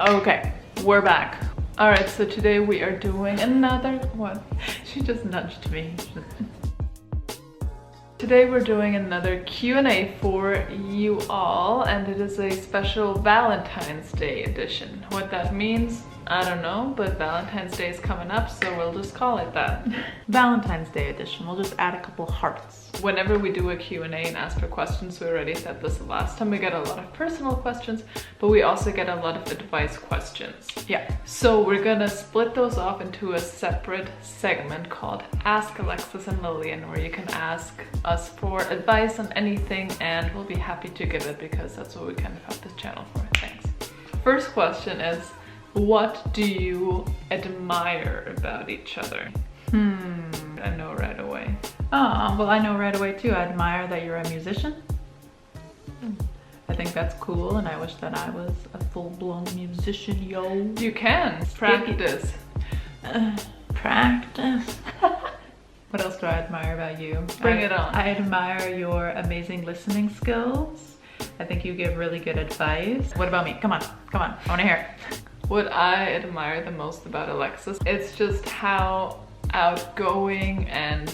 Okay, we're back. All right, so today we are doing another, what? She just nudged me. Today we're doing another Q&A for you all, and it is a special Valentine's Day edition. What that means, I don't know, but Valentine's Day is coming up, so we'll just call it that. Valentine's Day edition, we'll just add a couple hearts. Whenever we do a Q&A and ask for questions, we already said this the last time, we get a lot of personal questions, but we also get a lot of advice questions. Yeah, so we're gonna split those off into a separate segment called Ask Alexis and Lilian, where you can ask us for advice on anything, and we'll be happy to give it because that's what we kind of have this channel for. Thanks. First question is, what do you admire about each other? I know right away. Oh, well, I know right away too. I admire that you're a musician. I think that's cool, and I wish that I was a full-blown musician, yo. You can practice. Practice. What else do I admire about you? Bring it on. I admire your amazing listening skills. I think you give really good advice. What about me? Come on, I want to hear it. What I admire the most about Alexis, it's just how outgoing and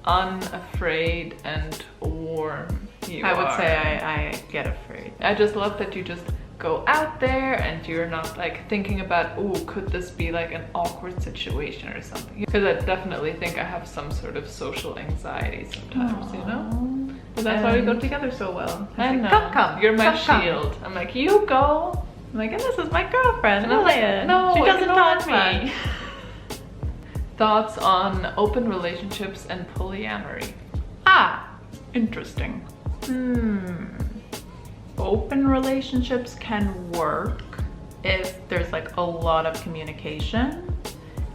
unafraid and warm you are. I would say I get afraid. I just love that you just go out there and you're not like thinking about, oh, could this be like an awkward situation or something? Because I definitely think I have some sort of social anxiety sometimes, you know? But that's why we go together so well. I know. Come. You're my shield. I'm like, you go. I'm like, and this is my girlfriend, Lilian. Lilian. No, she doesn't talk me. much. Thoughts on open relationships and polyamory? Interesting. Open relationships can work if there's like a lot of communication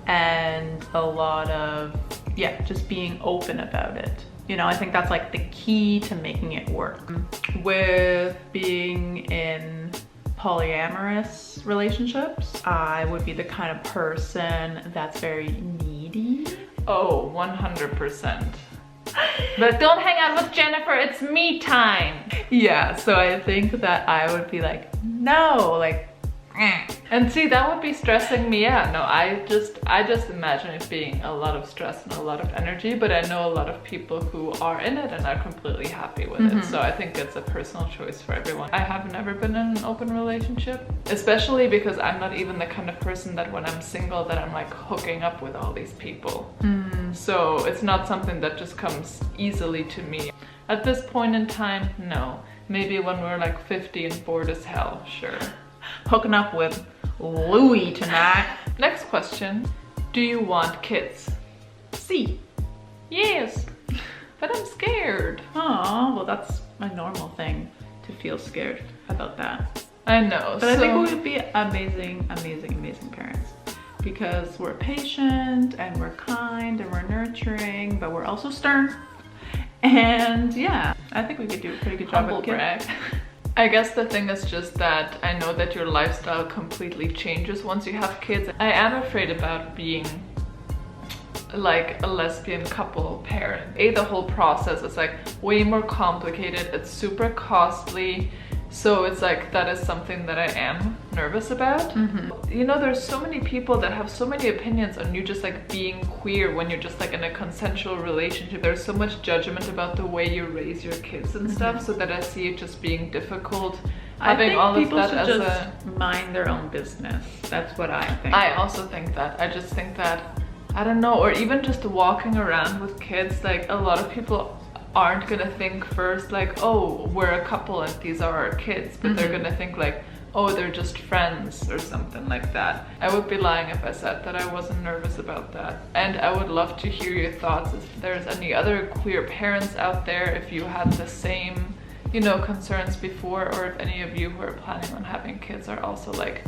and a lot of, just being open about it. You know, I think that's like the key to making it work. With being in polyamorous relationships, I would be the kind of person that's very needy. Oh, 100%. But don't hang out with Jennifer, it's me time. Yeah, so I think that I would be like, no, like, and see, that would be stressing me out. No, I just imagine it being a lot of stress and a lot of energy, but I know a lot of people who are in it and are completely happy with it. So I think it's a personal choice for everyone. I have never been in an open relationship, especially because I'm not even the kind of person that when I'm single that I'm like hooking up with all these people. So it's not something that just comes easily to me. At this point in time, no. Maybe when we're like 50 and bored as hell, sure. Hooking up with Louis tonight. Next question. Do you want kids? See. Yes. But I'm scared. Oh, well, that's a normal thing to feel scared about that. I know. But I think we would be amazing parents. Because we're patient and we're kind and we're nurturing, but we're also stern. And yeah, I think we could do a pretty good job with kids. I guess the thing is just that I know that your lifestyle completely changes once you have kids. I am afraid about being like a lesbian couple parent. The whole process is like way more complicated. It's super costly. So it's like, that is something that I am nervous about. You know, there's so many people that have so many opinions on you just like being queer when you're just like in a consensual relationship. There's so much judgment about the way you raise your kids and stuff, so that I see it just being difficult. Having all of that as people should just mind their own business. That's what I think. I also think that. I just think that, I don't know, or even just walking around with kids, like a lot of people aren't gonna think first like, oh, we're a couple and these are our kids, but they're gonna think like, oh, they're just friends or something like that. I would be lying if I said that I wasn't nervous about that. And I would love to hear your thoughts if there's any other queer parents out there, if you had the same, you know, concerns before, or if any of you who are planning on having kids are also like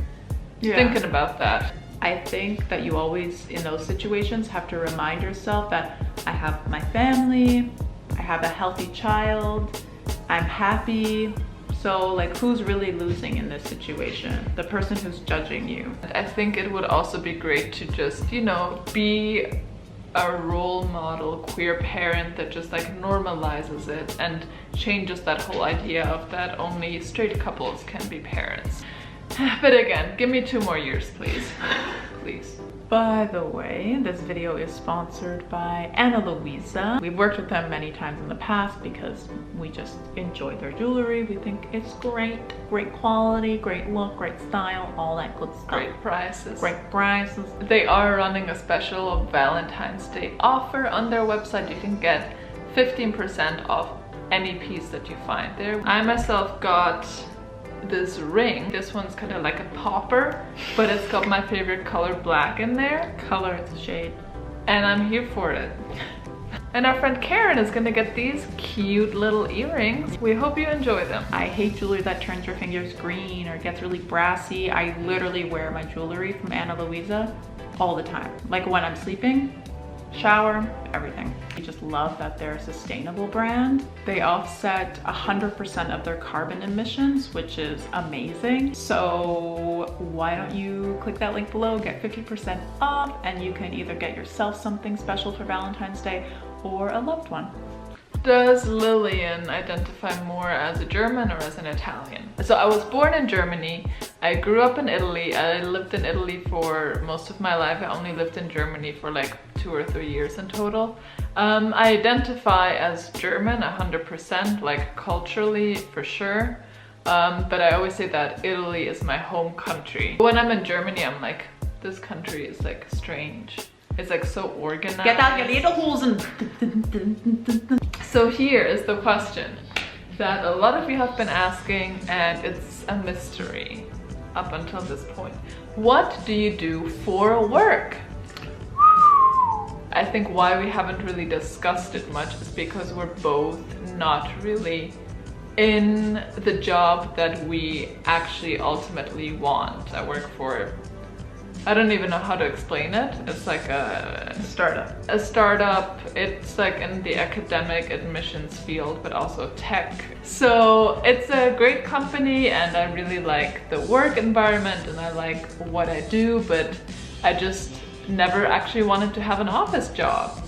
thinking about that. I think that you always, in those situations, have to remind yourself that I have my family, I have a healthy child, I'm happy. So like, who's really losing in this situation? The person who's judging you. I think it would also be great to just, you know, be a role model queer parent that just like normalizes it and changes that whole idea of that only straight couples can be parents. But again, give me 2 more years, please. Please. By the way, this video is sponsored by Luisa. We've worked with them many times in the past because we just enjoy their jewelry. We think it's great quality, great look, great style, all that good stuff. Great prices. Great prices. They are running a special Valentine's Day offer on their website. You can get 15% off any piece that you find there. I myself got this ring. This one's kind of like a popper, but it's got my favorite color, black, in there. Color, it's a shade. And I'm here for it. And our friend Karen is gonna get these cute little earrings. We hope you enjoy them. I hate jewelry that turns your fingers green or gets really brassy. I literally wear my jewelry from Luisa all the time. Like when I'm sleeping, shower, everything. I just love that they're a sustainable brand. They offset 100% of their carbon emissions, which is amazing. So why don't you click that link below, get 50% off, and you can either get yourself something special for Valentine's Day or a loved one. Does Lilian identify more as a German or as an Italian? So I was born in Germany. I grew up in Italy. I lived in Italy for most of my life. I only lived in Germany for like 2 or 3 years in total. I identify as German 100%, like culturally for sure. But I always say that Italy is my home country. When I'm in Germany, I'm like, this country is like strange. It's like so organized. Get out your Lederhosen. So here is the question that a lot of you have been asking, and it's a mystery up until this point. What do you do for work? I think why we haven't really discussed it much is because we're both not really in the job that we actually ultimately want. I work for, I don't even know how to explain it. It's like a startup. A startup. It's like in the academic admissions field, but also tech. So it's a great company and I really like the work environment and I like what I do, but I just never actually wanted to have an office job.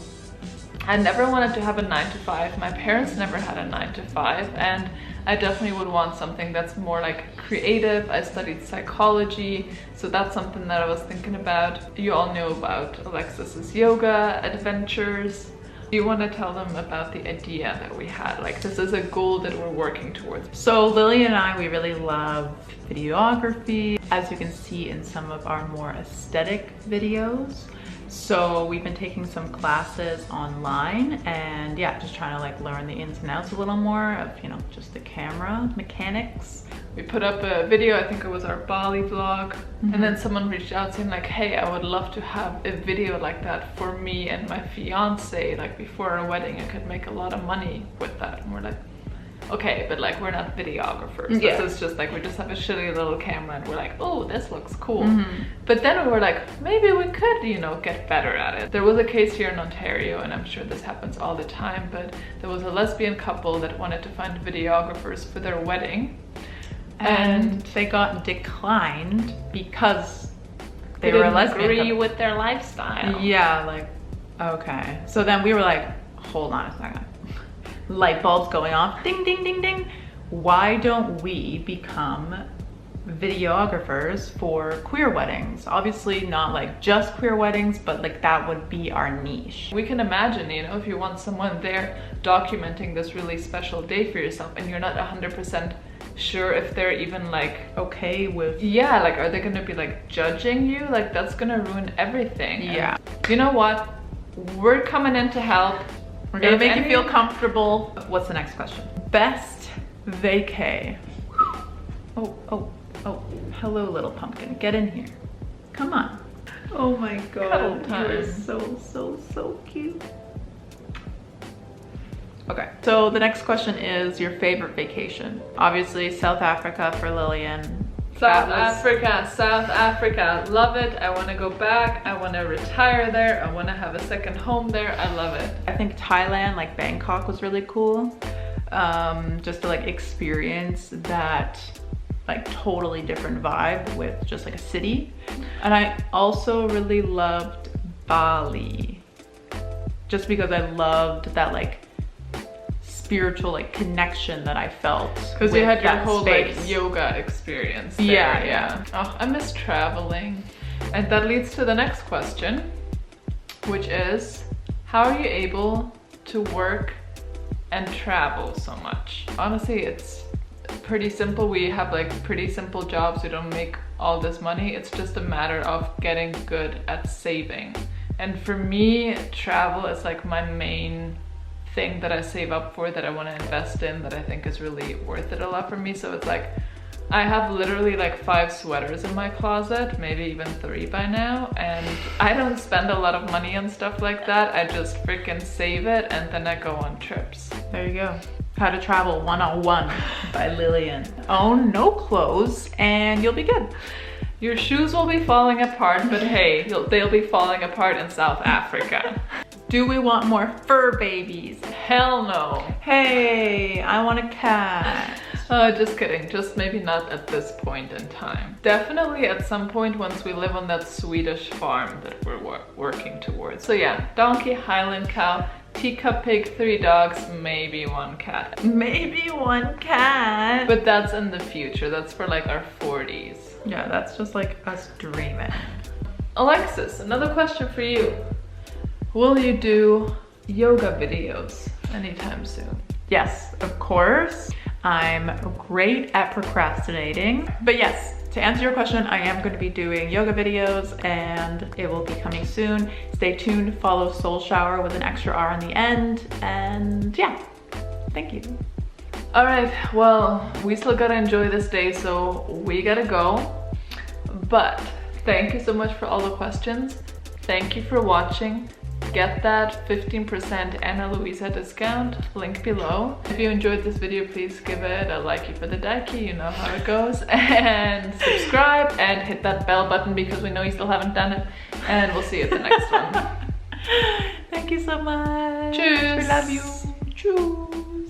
I never wanted to have a 9-to-5. My parents never had a 9-to-5, and I definitely would want something that's more like creative. I studied psychology, so that's something that I was thinking about. You all know about Alexis's yoga adventures. Do you want to tell them about the idea that we had? Like, this is a goal that we're working towards. So Lily and I, we really love videography, as you can see in some of our more aesthetic videos. So we've been taking some classes online and yeah, just trying to like learn the ins and outs a little more of, you know, just the camera mechanics. We put up a video, I think it was our Bali vlog, and then someone reached out saying like, hey, I would love to have a video like that for me and my fiance, like before our wedding. I could make a lot of money with that. And we're like, okay, but like we're not videographers. Yeah. This is just like, we just have a shitty little camera and we're like, oh, this looks cool. But then we were like, maybe we could, you know, get better at it. There was a case here in Ontario, and I'm sure this happens all the time, but there was a lesbian couple that wanted to find videographers for their wedding. And they got declined because they were didn't lesbian. agree with their lifestyle. Yeah, like, okay. So then we were like, hold on a second. Light bulbs going off, ding, ding, ding, ding. Why don't we become videographers for queer weddings? Obviously not like just queer weddings, but like that would be our niche. We can imagine, you know, if you want someone there documenting this really special day for yourself and you're not 100% sure if they're even like okay with, yeah, like are they gonna be like judging you? Like that's gonna ruin everything. Yeah. And you know what? We're coming in to help. We're gonna make you feel comfortable. What's the next question? Best vacay. Oh, hello little pumpkin, get in here. Come on. Oh my God, you're so cute. Okay, so the next question is your favorite vacation. Obviously South Africa for Lilian. South Africa, love it. I want to go back. I want to retire there. I want to have a second home there. I love it. I think Thailand, like Bangkok, was really cool. Just to like experience that like totally different vibe with just like a city. And I also really loved Bali, just because I loved that like spiritual like connection that I felt. Because you had your whole space. like yoga experience there, Yeah. Oh, I miss traveling. And that leads to the next question, which is, how are you able to work and travel so much? Honestly, it's pretty simple. We have like pretty simple jobs. We don't make all this money. It's just a matter of getting good at saving. And for me, travel is like my main thing that I save up for, that I want to invest in, that I think is really worth it a lot for me. So it's like, I have literally like 5 sweaters in my closet, maybe even 3 by now, and I don't spend a lot of money on stuff like that. I just freaking save it and then I go on trips. There you go. How to Travel 101 by Lilian. Own no clothes and you'll be good. Your shoes will be falling apart, but hey, they'll be falling apart in South Africa. Do we want more fur babies? Hell no. Hey, I want a cat. Just kidding, just maybe not at this point in time. Definitely at some point once we live on that Swedish farm that we're working towards. So yeah, donkey, Highland cow, teacup pig, 3 dogs, maybe 1 cat. Maybe 1 cat. But that's in the future, that's for like our 40s. Yeah, that's just like us dreaming. Alexis, another question for you. Will you do yoga videos anytime soon? Yes, of course. I'm great at procrastinating. But yes, to answer your question, I am going to be doing yoga videos and it will be coming soon. Stay tuned, follow Soul Shower with an extra R on the end. And yeah, thank you. All right, well, we still gotta enjoy this day, so we gotta go. But thank you so much for all the questions. Thank you for watching. Get that 15% Anna Luisa discount, link below. If you enjoyed this video, please give it a likey for the dikey, you know how it goes. And subscribe and hit that bell button because we know you still haven't done it. And we'll see you at the next one. Thank you so much. Cheers. We love you. Cheers.